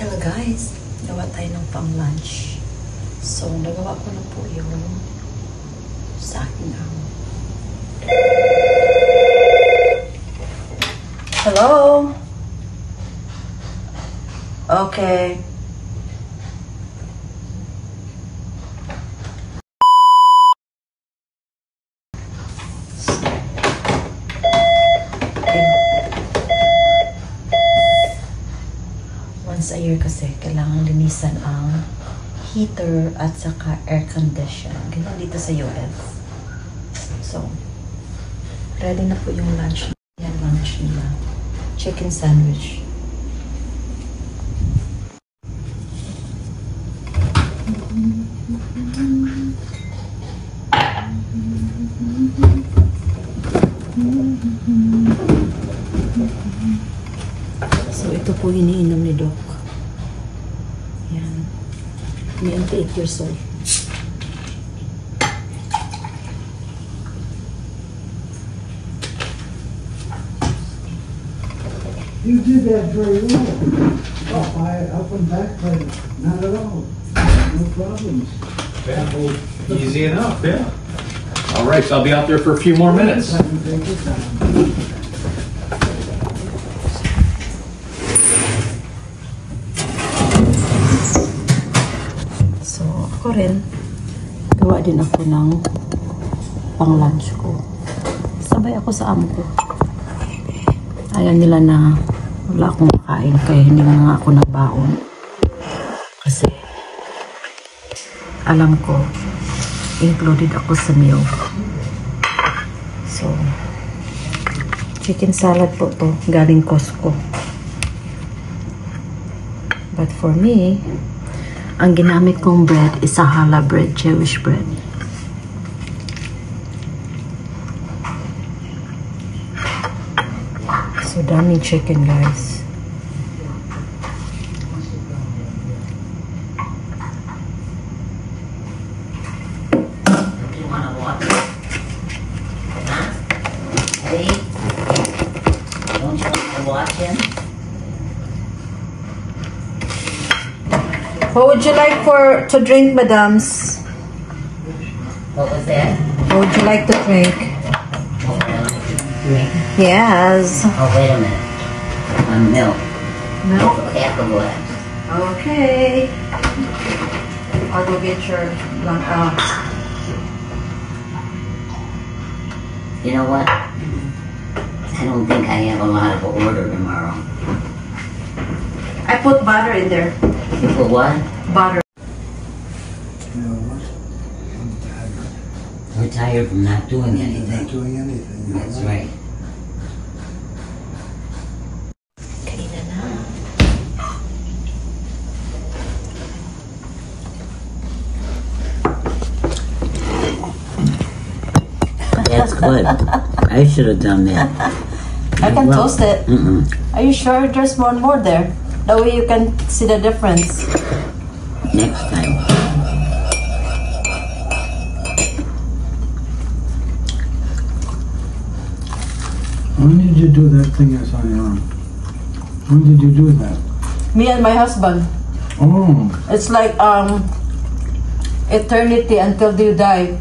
Hello guys, gawa tayo ng pang lunch. So, nagawa ko na po yung sa akin ang hello? Okay. Once a year kasi, kailangan linisan ang heater at saka air condition. Ganyan dito sa US. So, ready na po yung lunch. Yan, lunch nila. Chicken sandwich. So, ito po iniinom ni Doc. Yan. 98 years old. You did that very well. Up and back, but not at all. No problems. Yeah, well, easy enough, yeah. All right, so I'll be out there for a few more minutes. Take your time. So, ako rin, gawa din ako ng pang-lunch ko. Sabay ako sa amo ko. Ayaw nila na wala akong makain, kaya hindi nga ako nagbaon. Kasi, alam ko, included ako sa meal. So, chicken salad po to, galing Costco. But for me, ang ginamit kong bread is a challah bread, Jewish bread. So, daming chicken, guys. You want to watch it? Huh? Hey? Don't you want to watch him? What would you like to drink, madams? What was that? What would you like to drink? Drink? Yes. Oh, wait a minute. Milk. Milk? Half a glass. Okay. I'll go get your lunch. You know what? I don't think I have a lot of order tomorrow. I put butter in there. You put what? Butter. You know what? I'm tired. We're tired from not doing Not anything. doing anything. That's right. Kanina na. That's good. I should have done that. I can Well, toast it. Are you sure there's one more there? That way you can see the difference. Next time. When did you do that thing I saw you on? When did you do that? Me and my husband. Oh, It's like eternity until you die.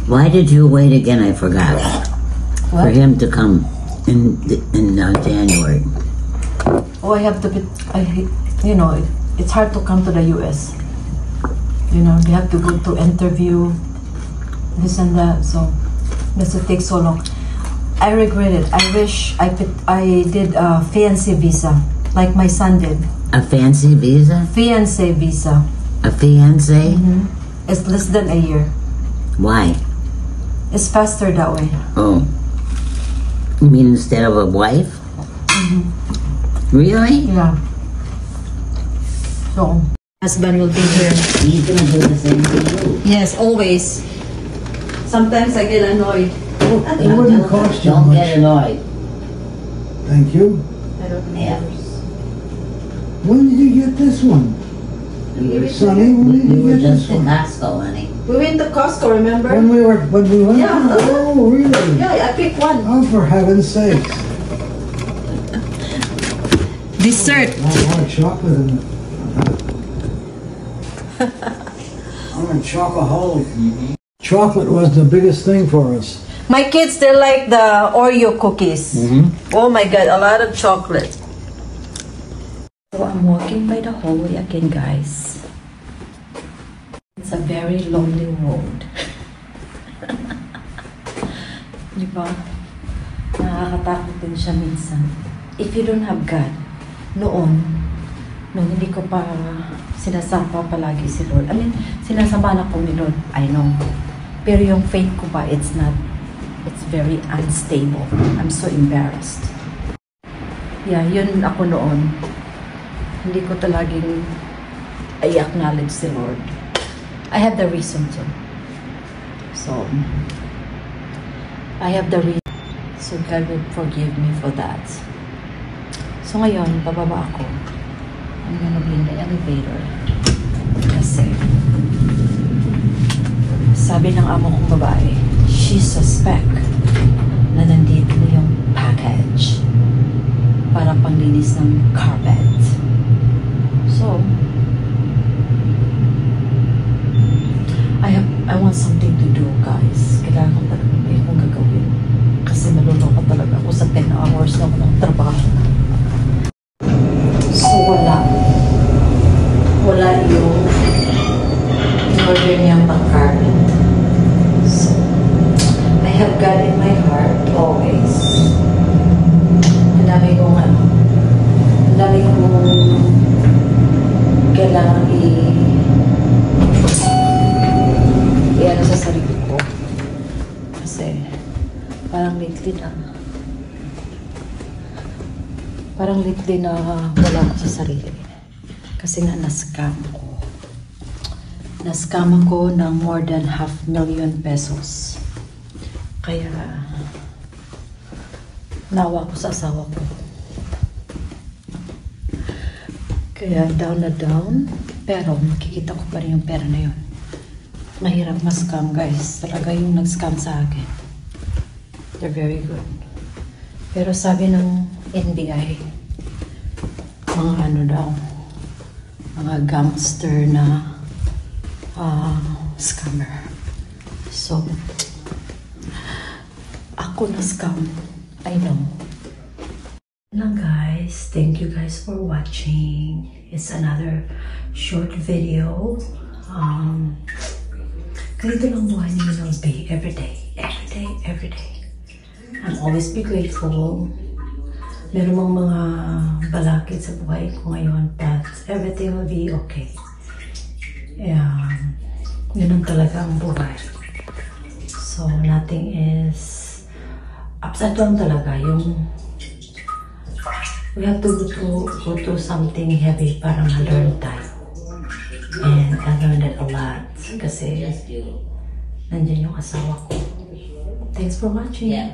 Why did you wait again? I forgot. For What? him to come in January. Oh, I have to be. You know, it's hard to come to the U.S. You know, they have to go to interview, this and that. So that's it takes so long. I regret it. I wish I did a fiancé visa, like my son did. A fancy visa? Fiancé visa. A fiance? It's less than a year. Why? It's faster that way. Oh. You mean instead of a wife? Really? Yeah. So husband will be here. He's gonna do the same to you. Yes, always. Sometimes I get annoyed. it wouldn't cost you Don't much. get annoyed. Thank you. I don't know. Yeah. When did you get this one? We were, Sonny, when did we you were get just this at one? Costco, honey. We went to Costco, remember? When we went? Yeah. Oh, really? Yeah, I picked one. Oh, for heaven's sakes. Dessert. I want chocolate in it. I'm a chocoholic. Chocolate was the biggest thing for us. My kids, they like the Oreo cookies. Oh my God, a lot of chocolate. So I'm walking by the hallway again, guys. It's a very lonely road. Diba? Nakakatakot din siya minsan. If you don't have God, noon hindi ko pa sinasapa palagi si Lord. I mean, sinasama na ko ni Lord, I know. Pero yung faith ko ba, it's very unstable. I'm so embarrassed. Yeah, yun ako noon. Hindi ko talaging i-acknowledge si Lord. I have the reason to. So, I have the reason. So, God will forgive me for that. So, ngayon, bababa ako. I'm gonna be in the elevator. Kasi, sabi ng amo kong babae, she suspect na nandito na yung package para panglinis ng carpet. So, I want something to do, guys. Kailangan ko talaga may akong gagawin. Kasi naluloko talaga ako sa 10 hours na walang trabaho. So, wala yung in-order niyang pang-carpet. So, I have God in my heart always. Ang dami kong kailangan i-ano sa sarili ko. Kasi, parang lately na wala ko sa sarili. Kasi nga na-scam ko. Na-scam ako ng more than 500,000 pesos. Kaya, nawa ko sa asawa ko. Kaya down na down. Pero nakikita ko pa rin yung pera na yun. Mahirap ma-scam, guys. Talaga yung nag-scam sa akin. They're very good. Pero sabi ng NBI, mga ano daw, mga gangster na scammer. So, ako na scam. I know. Lang guys, thank you guys for watching. It's another short video. Ganito lang buhay ni Manong Bay every day. I'll always be grateful. Meron mong mga balakid sa buhay ko ngayon, but everything will be okay. Yun ang talaga ang buhay. So, nothing is upside down talaga. We have to go to something heavy para ma-learn tayo. And I learned it a lot kasi nandiyan yung asawa ko. Thanks for watching. Yeah.